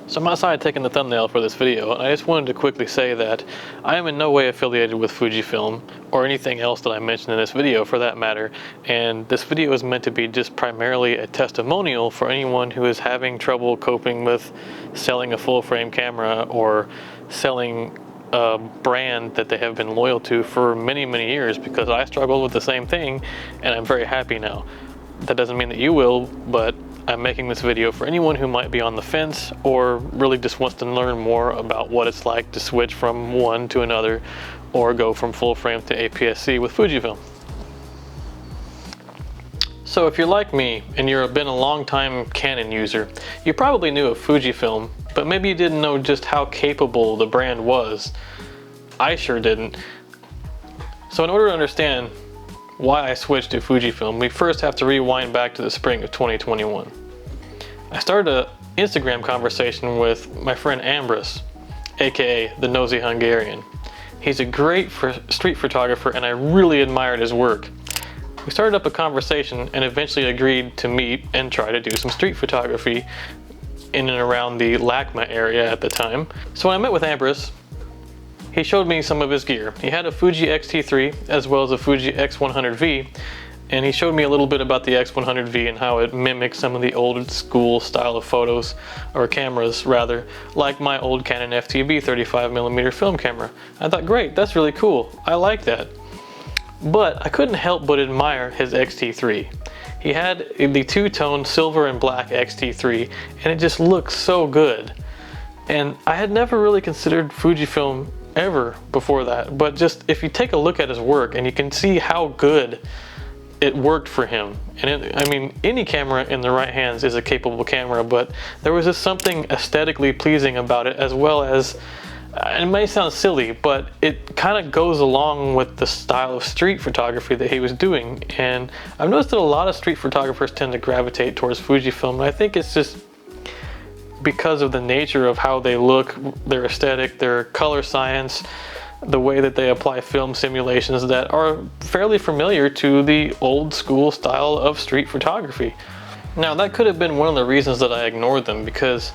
So I'm outside taking the thumbnail for this video, and I just wanted to quickly say that I am in no way affiliated with Fujifilm or anything else that I mentioned in this video for that matter, and this video is meant to be just primarily a testimonial for anyone who is having trouble coping with selling a full-frame camera or selling a brand that they have been loyal to for many years, because I struggled with the same thing and I'm very happy now. That doesn't mean that you will, but I'm making this video for anyone who might be on the fence or really just wants to learn more about what it's like to switch from one to another or go from full frame to APS-C with Fujifilm. So if you're like me and you've been a long time Canon user, you probably knew of Fujifilm, but maybe you didn't know just how capable the brand was. I sure didn't. So in order to understand why I switched to Fujifilm, we first have to rewind back to the spring of 2021. I started an Instagram conversation with my friend Ambris, aka the Nosy Hungarian. He's a great street photographer and I really admired his work. We started up a conversation and eventually agreed to meet and try to do some street photography in and around the LACMA area at the time. So when I met with Ambris, he showed me some of his gear. He had a Fuji X-T3 as well as a Fuji X100V, and he showed me a little bit about the X100V and how it mimics some of the old school style of photos, or cameras rather, like my old Canon FTB 35mm film camera. I thought, great, that's really cool. I like that. But I couldn't help but admire his X-T3. He had the two-tone silver and black X-T3, and it just looked so good. And I had never really considered Fujifilm ever before that, but just if you take a look at his work and you can see how good it worked for him. And I mean, any camera in the right hands is a capable camera, but there was just something aesthetically pleasing about it, as well as, it may sound silly, but it kind of goes along with the style of street photography that he was doing. And I've noticed that a lot of street photographers tend to gravitate towards Fujifilm, and I think it's just because of the nature of how they look, their aesthetic, their color science, the way that they apply film simulations that are fairly familiar to the old school style of street photography. Now that could have been one of the reasons that I ignored them, because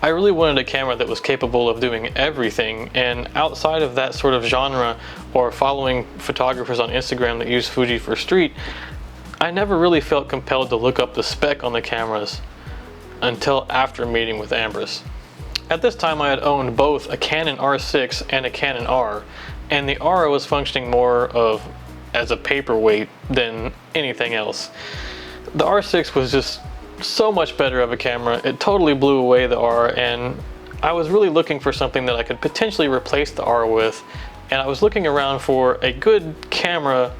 I really wanted a camera that was capable of doing everything, and outside of that sort of genre or following photographers on Instagram that use Fuji for street, I never really felt compelled to look up the spec on the cameras until after meeting with Ambris. At this time I had owned both a Canon R6 and a Canon R, and the R was functioning more of as a paperweight than anything else. The R6 was just so much better of a camera. It totally blew away the R, and I was really looking for something that I could potentially replace the R with, and I was looking around for a good camera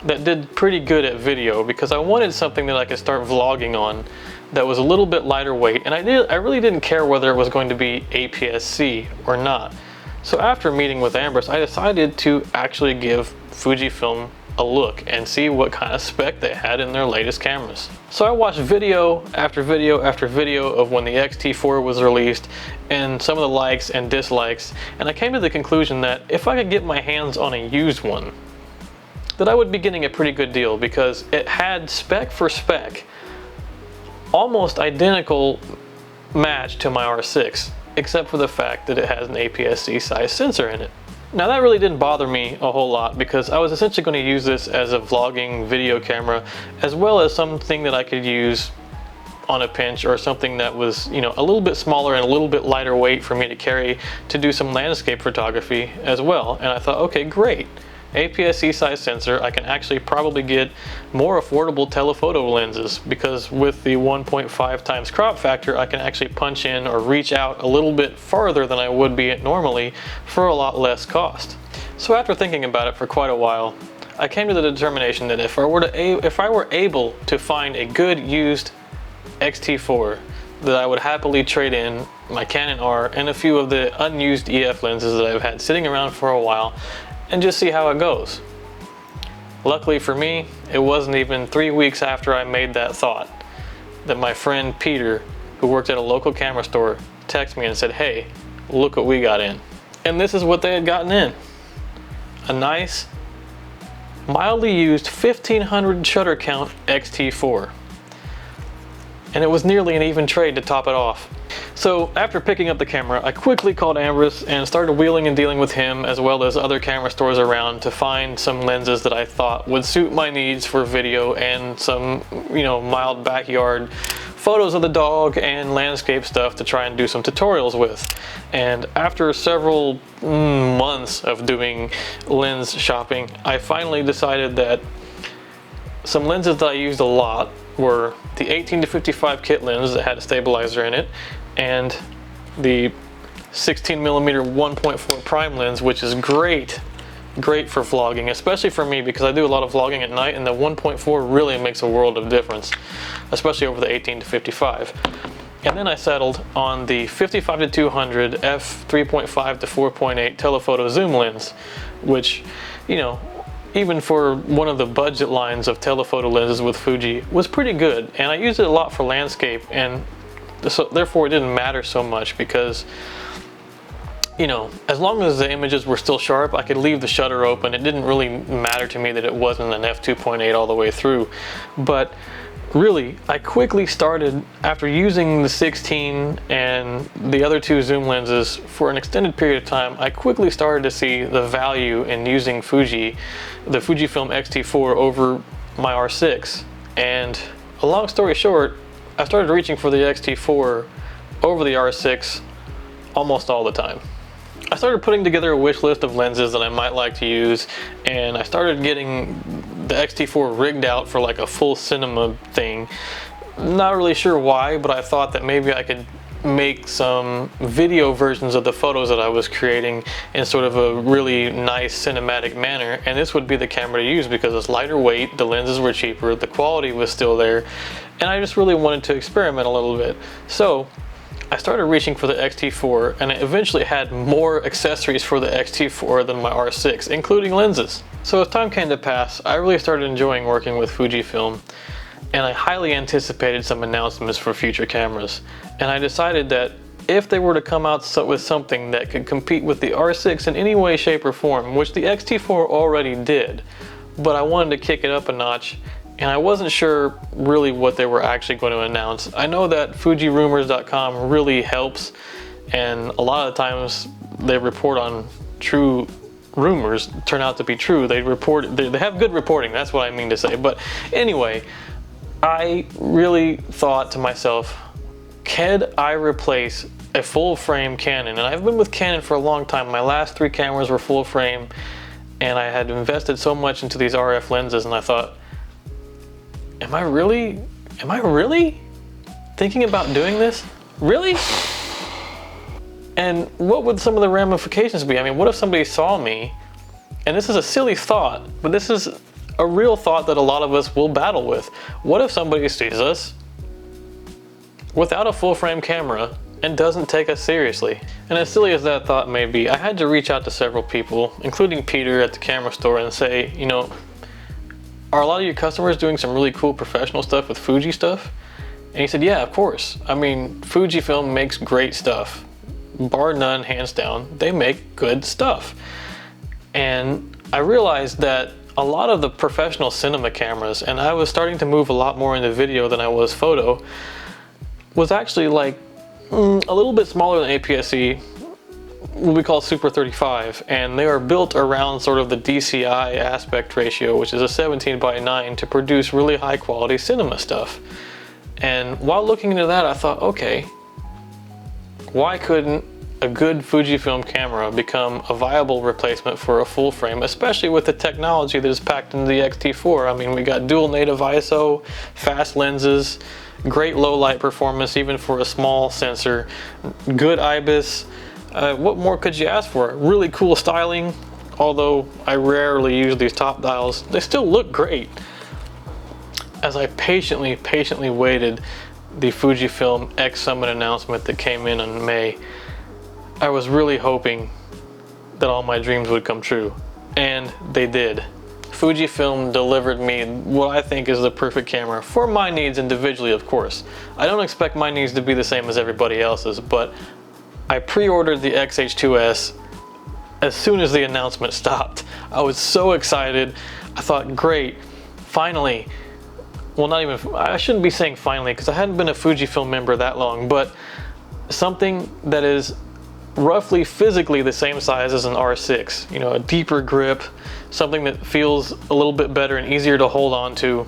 that did pretty good at video, because I wanted something that I could start vlogging on that was a little bit lighter weight, and I really didn't care whether it was going to be APS-C or not. So after meeting with Ambris, I decided to actually give Fujifilm a look and see what kind of spec they had in their latest cameras. So I watched video after video after video of when the X-T4 was released and some of the likes and dislikes, and I came to the conclusion that if I could get my hands on a used one, that I would be getting a pretty good deal, because it had spec for spec almost identical match to my R6, except for the fact that it has an APS-C size sensor in it. Now that really didn't bother me a whole lot, because I was essentially going to use this as a vlogging video camera, as well as something that I could use on a pinch, or something that was, you know, a little bit smaller and a little bit lighter weight for me to carry to do some landscape photography as well. And I thought, okay, great. APS-C size sensor, I can actually probably get more affordable telephoto lenses, because with the 1.5 times crop factor, I can actually punch in or reach out a little bit farther than I would be normally for a lot less cost. So after thinking about it for quite a while, I came to the determination that if I were able to find a good used X-T4, that I would happily trade in my Canon R and a few of the unused EF lenses that I've had sitting around for a while, and just see how it goes. Luckily for me, it wasn't even 3 weeks after I made that thought that my friend Peter, who worked at a local camera store, texted me and said, hey, look what we got in. And this is what they had gotten in. A nice, mildly used 1500 shutter count X-T4. And it was nearly an even trade to top it off. So after picking up the camera, I quickly called Ambrose and started wheeling and dealing with him as well as other camera stores around to find some lenses that I thought would suit my needs for video and some, mild backyard photos of the dog and landscape stuff to try and do some tutorials with. And after several months of doing lens shopping, I finally decided that some lenses that I used a lot were the 18-55 kit lens that had a stabilizer in it, and the 16mm 1.4 prime lens, which is great for vlogging, especially for me because I do a lot of vlogging at night, and the 1.4 really makes a world of difference, especially over the 18-55. And then I settled on the 55-200 f3.5 to 4.8 telephoto zoom lens, which, even for one of the budget lines of telephoto lenses with Fuji, was pretty good. And I used it a lot for landscape, and so therefore it didn't matter so much because, as long as the images were still sharp, I could leave the shutter open. It didn't really matter to me that it wasn't an f2.8 all the way through. But really, I quickly started, after using the 16 and the other two zoom lenses for an extended period of time, I quickly started to see the value in using the Fujifilm X-T4 over my R6. And a long story short, I started reaching for the X-T4 over the R6 almost all the time. I started putting together a wish list of lenses that I might like to use, and I started getting the X-T4 rigged out for like a full cinema thing. Not really sure why, but I thought that maybe I could make some video versions of the photos that I was creating in sort of a really nice cinematic manner, and this would be the camera to use because it's lighter weight, the lenses were cheaper, the quality was still there, and I just really wanted to experiment a little bit. So I started reaching for the X-T4, and I eventually had more accessories for the X-T4 than my R6, including lenses. So as time came to pass, I really started enjoying working with Fujifilm, and I highly anticipated some announcements for future cameras. And I decided that if they were to come out with something that could compete with the R6 in any way, shape, or form, which the X-T4 already did, but I wanted to kick it up a notch, and I wasn't sure really what they were actually going to announce. I know that FujiRumors.com really helps, and a lot of the times they report on true rumors turn out to be true. They have good reporting, that's what I mean to say. But anyway, I really thought to myself, could I replace a full frame Canon? And I've been with Canon for a long time. My last 3 cameras were full frame, and I had invested so much into these RF lenses, and I thought, am I really thinking about doing this? Really? And what would some of the ramifications be? I mean, what if somebody saw me, and this is a silly thought, but this is a real thought that a lot of us will battle with. What if somebody sees us without a full frame camera and doesn't take us seriously? And as silly as that thought may be, I had to reach out to several people, including Peter at the camera store, and say, are a lot of your customers doing some really cool professional stuff with Fuji stuff? And he said, yeah, of course. I mean, Fujifilm makes great stuff. Bar none, hands down, they make good stuff. And I realized that a lot of the professional cinema cameras, and I was starting to move a lot more into video than I was photo, was actually like a little bit smaller than APS-C, what we call Super 35, and they are built around sort of the DCI aspect ratio, which is a 17:9, to produce really high quality cinema stuff. And while looking into that, I thought, okay, why couldn't a good Fujifilm camera become a viable replacement for a full frame, especially with the technology that is packed into the X-T4? I mean, we got dual native ISO, fast lenses, great low light performance even for a small sensor, good IBIS. What more could you ask for? Really cool styling, although I rarely use these top dials. They still look great. As I patiently waited the Fujifilm X Summit announcement that came in May, I was really hoping that all my dreams would come true, and they did. Fujifilm delivered me what I think is the perfect camera for my needs individually, of course. I don't expect my needs to be the same as everybody else's, but I pre-ordered the XH2s as soon as the announcement stopped. I was so excited. I thought, great, finally. Well, not even, I shouldn't be saying finally because I hadn't been a Fujifilm member that long, but something that is roughly physically the same size as an R6, you know, a deeper grip, something that feels a little bit better and easier to hold on to,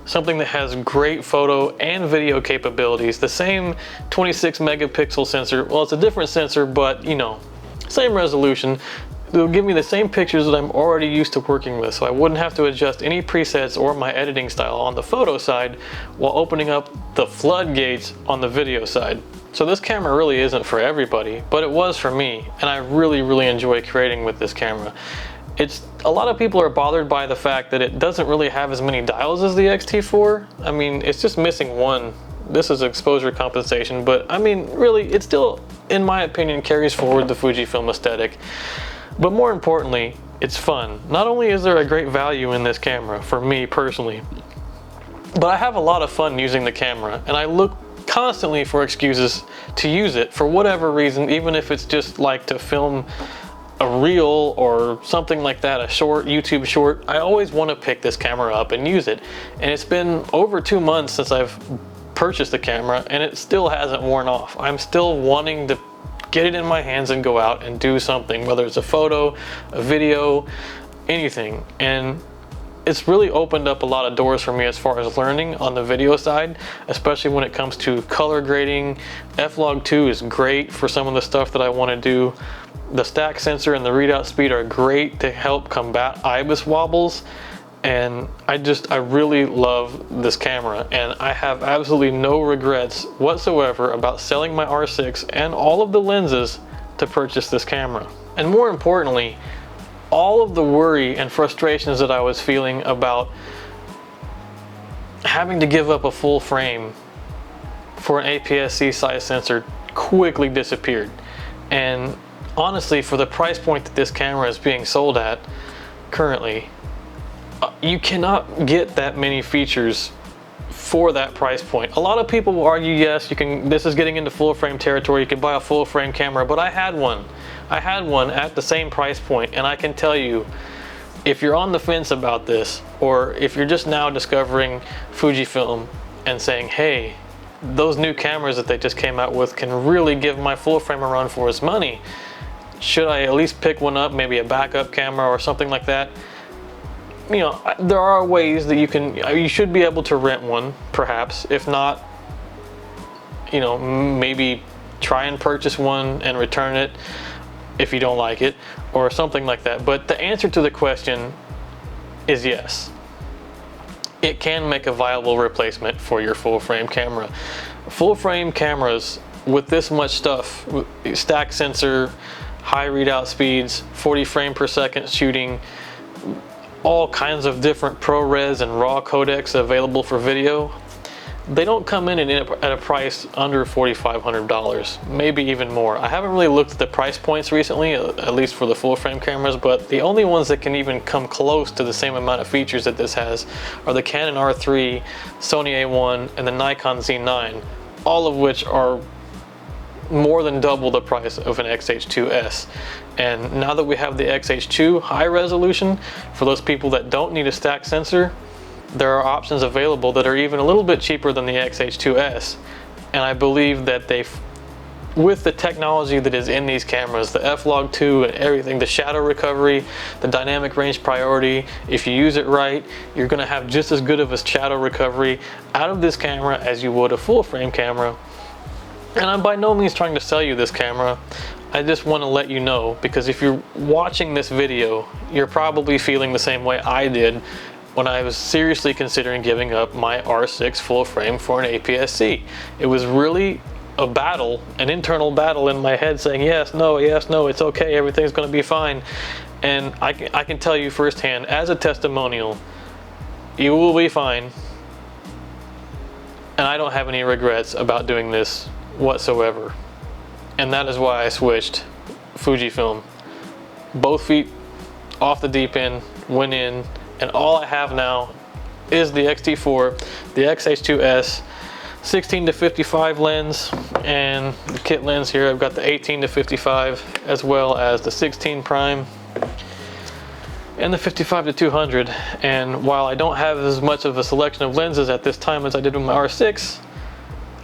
something that has great photo and video capabilities, the same 26 megapixel sensor. Well, it's a different sensor, but you know, same resolution. It'll give me the same pictures that I'm already used to working with, so I wouldn't have to adjust any presets or my editing style on the photo side while opening up the floodgates on the video side. So this camera really isn't for everybody, but it was for me, and I really enjoy creating with this camera. A lot of people are bothered by the fact that it doesn't really have as many dials as the X-T4. I mean, it's just missing one. This is exposure compensation, but I mean, really, it still, in my opinion, carries forward the Fujifilm aesthetic. But more importantly, it's fun. Not only is there a great value in this camera, for me personally, but I have a lot of fun using the camera, and I look constantly for excuses to use it for whatever reason, even if it's just like to film a reel or something like that, a short, YouTube short. I always want to pick this camera up and use it. And it's been over 2 months since I've purchased the camera, and it still hasn't worn off. I'm still wanting to get it in my hands and go out and do something, whether it's a photo, a video, anything. And it's really opened up a lot of doors for me as far as learning on the video side, especially when it comes to color grading. F-Log2 is great for some of the stuff that I want to do. The stack sensor and the readout speed are great to help combat IBIS wobbles. And I really love this camera, and I have absolutely no regrets whatsoever about selling my R6 and all of the lenses to purchase this camera. And more importantly, all of the worry and frustrations that I was feeling about having to give up a full frame for an APS-C size sensor quickly disappeared. And honestly, for the price point that this camera is being sold at currently, you cannot get that many features for that price point. A lot of people will argue, yes, you can, this is getting into full frame territory, you can buy a full frame camera, but I had one at the same price point, and I can tell you, if you're on the fence about this, or if you're just now discovering Fujifilm and saying, hey, those new cameras that they just came out with can really give my full frame a run for its money, should I at least pick one up, maybe a backup camera or something like that? You know, there are ways that you should be able to rent one, perhaps. If not, you know, maybe try and purchase one and return it if you don't like it, or something like that. But the answer to the question is yes. It can make a viable replacement for your full frame camera. Full frame cameras with this much stuff, stack sensor, high readout speeds, 40 frame per second shooting, all kinds of different ProRes and RAW codecs available for video, they don't come in at a price under $4,500, maybe even more. I haven't really looked at the price points recently, at least for the full frame cameras, but the only ones that can even come close to the same amount of features that this has are the Canon R3, Sony A1, and the Nikon Z9, all of which are more than double the price of an XH2s. And now that we have the XH2 high resolution, for those people that don't need a stack sensor, there are options available that are even a little bit cheaper than the XH2s. And I believe that with the technology that is in these cameras, the F-Log2 and everything, the shadow recovery, the dynamic range priority, if you use it right, you're gonna have just as good of a shadow recovery out of this camera as you would a full frame camera. And I'm by no means trying to sell you this camera. I just want to let you know, because if you're watching this video, you're probably feeling the same way I did when I was seriously considering giving up my R6 full frame for an APS-C. It was really a battle, an internal battle in my head saying, yes, no, it's okay, everything's going to be fine. And I can tell you firsthand, as a testimonial, you will be fine. And I don't have any regrets about doing this whatsoever. And that is why I switched Fujifilm. Both feet off the deep end, went in, and all I have now is the X-T4, the XH2s, 16 to 55 lens, and the kit lens here. I've got the 18 to 55 as well as the 16 prime and the 55 to 200. And while I don't have as much of a selection of lenses at this time as I did with my R6,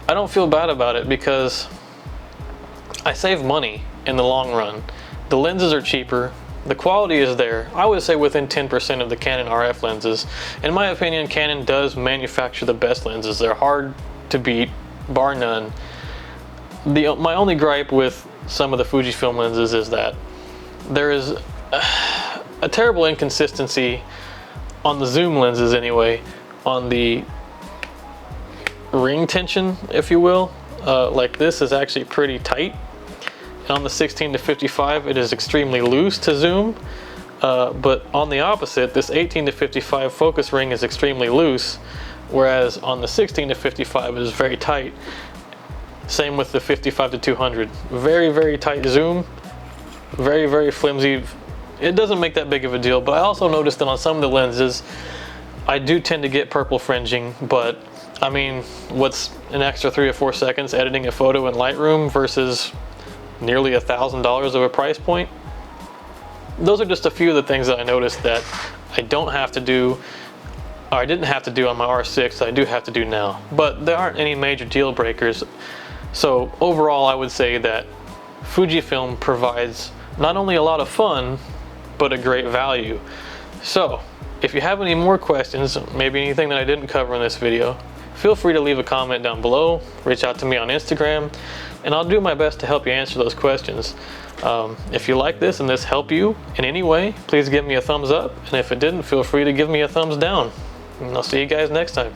I don't feel bad about it, because I save money in the long run. The lenses are cheaper, the quality is there. I would say within 10% of the Canon RF lenses. In my opinion, Canon does manufacture the best lenses. They're hard to beat, bar none. My only gripe with some of the Fujifilm lenses is that there is a terrible inconsistency on the zoom lenses anyway, on the ring tension, if you will. Like this is actually pretty tight. And on the 16 to 55, it is extremely loose to zoom. But on the opposite, this 18 to 55 focus ring is extremely loose, whereas on the 16 to 55 it is very tight. Same with the 55 to 200. Very, very tight zoom, very, very flimsy. It doesn't make that big of a deal, but I also noticed that on some of the lenses, I do tend to get purple fringing, but I mean, what's an extra 3 or 4 seconds editing a photo in Lightroom versus nearly $1,000 of a price point? Those are just a few of the things that I noticed that I don't have to do, or I didn't have to do on my R6 that I do have to do now. But there aren't any major deal breakers. So overall, I would say that Fujifilm provides not only a lot of fun, but a great value. So if you have any more questions, maybe anything that I didn't cover in this video, feel free to leave a comment down below, reach out to me on Instagram, and I'll do my best to help you answer those questions. If you like this and this helped you in any way, please give me a thumbs up, and if it didn't, feel free to give me a thumbs down. And I'll see you guys next time.